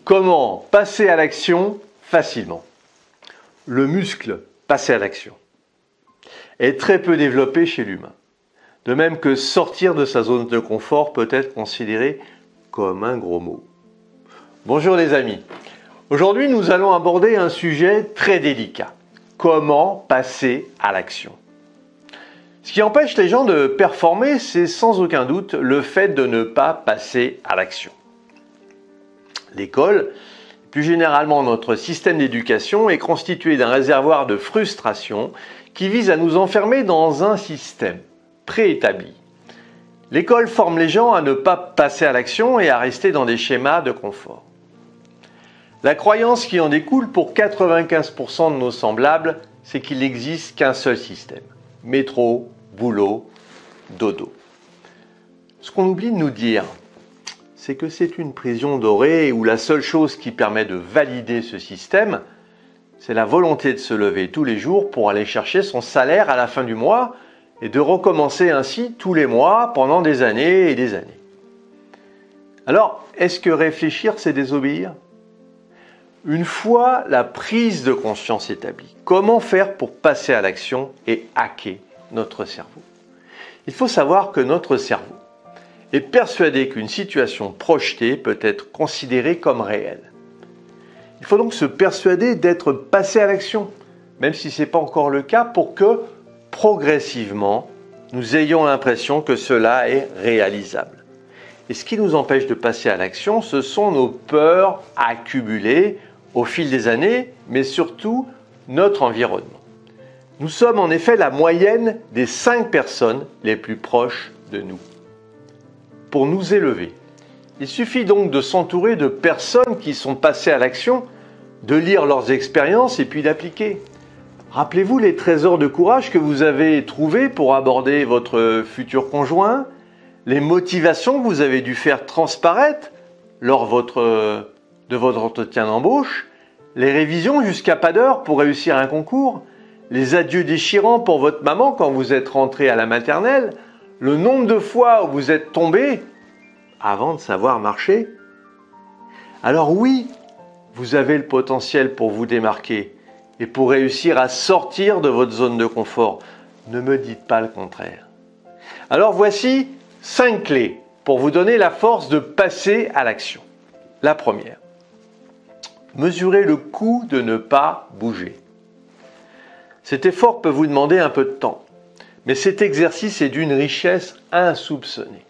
Comment passer à l'action facilement? Le muscle passer à l'action est très peu développé chez l'humain. De même que sortir de sa zone de confort peut être considéré comme un gros mot. Bonjour les amis. Aujourd'hui, nous allons aborder un sujet très délicat. Comment passer à l'action? Ce qui empêche les gens de performer, c'est sans aucun doute le fait de ne pas passer à l'action. L'école, plus généralement notre système d'éducation, est constitué d'un réservoir de frustration qui vise à nous enfermer dans un système préétabli. L'école forme les gens à ne pas passer à l'action et à rester dans des schémas de confort. La croyance qui en découle pour 95% de nos semblables, c'est qu'il n'existe qu'un seul système. Métro, boulot, dodo. Ce qu'on oublie de nous dire, c'est que c'est une prison dorée où la seule chose qui permet de valider ce système, c'est la volonté de se lever tous les jours pour aller chercher son salaire à la fin du mois et de recommencer ainsi tous les mois pendant des années et des années. Alors, est-ce que réfléchir, c'est désobéir? Une fois la prise de conscience établie, comment faire pour passer à l'action et hacker notre cerveau? Il faut savoir que notre cerveau est persuadé qu'une situation projetée peut être considérée comme réelle. Il faut donc se persuader d'être passé à l'action, même si ce n'est pas encore le cas, pour que progressivement, nous ayons l'impression que cela est réalisable. Et ce qui nous empêche de passer à l'action, ce sont nos peurs accumulées au fil des années, mais surtout notre environnement. Nous sommes en effet la moyenne des 5 personnes les plus proches de nous. Pour nous élever, il suffit donc de s'entourer de personnes qui sont passées à l'action, de lire leurs expériences et puis d'appliquer. Rappelez-vous les trésors de courage que vous avez trouvés pour aborder votre futur conjoint, les motivations que vous avez dû faire transparaître lors de votre entretien d'embauche, les révisions jusqu'à pas d'heure pour réussir un concours, les adieux déchirants pour votre maman quand vous êtes rentré à la maternelle, le nombre de fois où vous êtes tombé avant de savoir marcher. Alors oui, vous avez le potentiel pour vous démarquer et pour réussir à sortir de votre zone de confort. Ne me dites pas le contraire. Alors voici 5 clés pour vous donner la force de passer à l'action. La première, mesurez le coût de ne pas bouger. Cet effort peut vous demander un peu de temps, mais cet exercice est d'une richesse insoupçonnée.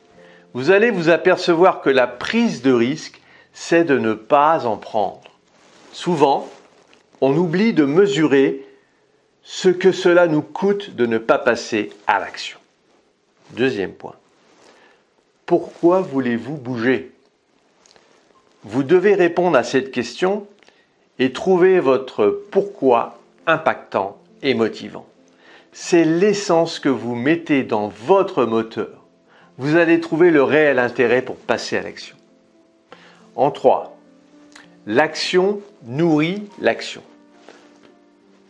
Vous allez vous apercevoir que la prise de risque, c'est de ne pas en prendre. Souvent, on oublie de mesurer ce que cela nous coûte de ne pas passer à l'action. Deuxième point. Pourquoi voulez-vous bouger? Vous devez répondre à cette question et trouver votre pourquoi impactant et motivant. C'est l'essence que vous mettez dans votre moteur. Vous allez trouver le réel intérêt pour passer à l'action. En 3, l'action nourrit l'action.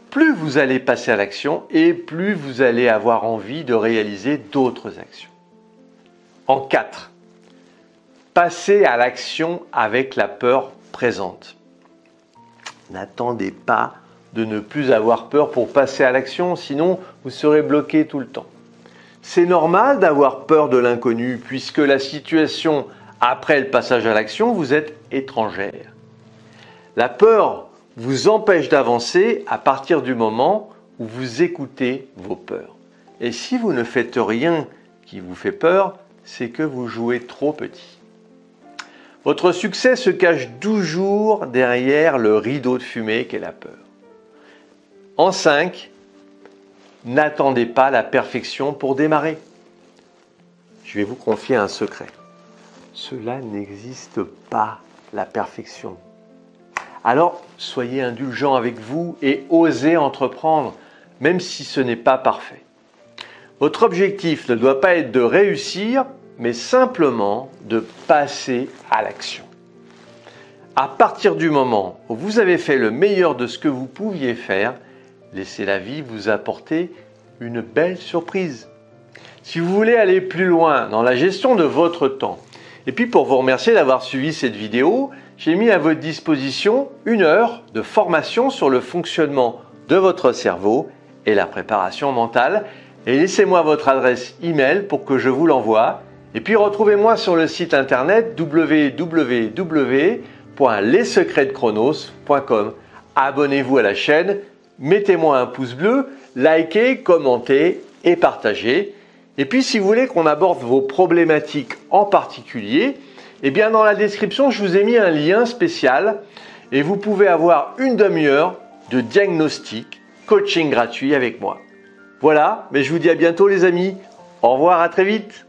Plus vous allez passer à l'action et plus vous allez avoir envie de réaliser d'autres actions. En 4, passez à l'action avec la peur présente. N'attendez pas de ne plus avoir peur pour passer à l'action, sinon vous serez bloqué tout le temps. C'est normal d'avoir peur de l'inconnu, puisque la situation après le passage à l'action vous est étrangère. La peur vous empêche d'avancer à partir du moment où vous écoutez vos peurs. Et si vous ne faites rien qui vous fait peur, c'est que vous jouez trop petit. Votre succès se cache toujours derrière le rideau de fumée qu'est la peur. En 5, n'attendez pas la perfection pour démarrer. Je vais vous confier un secret. Cela n'existe pas, la perfection. Alors, soyez indulgents avec vous et osez entreprendre, même si ce n'est pas parfait. Votre objectif ne doit pas être de réussir, mais simplement de passer à l'action. À partir du moment où vous avez fait le meilleur de ce que vous pouviez faire, laissez la vie vous apporter une belle surprise. Si vous voulez aller plus loin dans la gestion de votre temps, et puis pour vous remercier d'avoir suivi cette vidéo, j'ai mis à votre disposition 1 heure de formation sur le fonctionnement de votre cerveau et la préparation mentale. Et laissez-moi votre adresse email pour que je vous l'envoie. Et puis retrouvez-moi sur le site internet www.lessecretsdechronos.com. Abonnez-vous à la chaîne, mettez-moi un pouce bleu, likez, commentez et partagez. Et puis si vous voulez qu'on aborde vos problématiques en particulier, eh bien dans la description, je vous ai mis un lien spécial et vous pouvez avoir une demi-heure de diagnostic, coaching gratuit avec moi. Voilà, mais je vous dis à bientôt les amis. Au revoir, à très vite.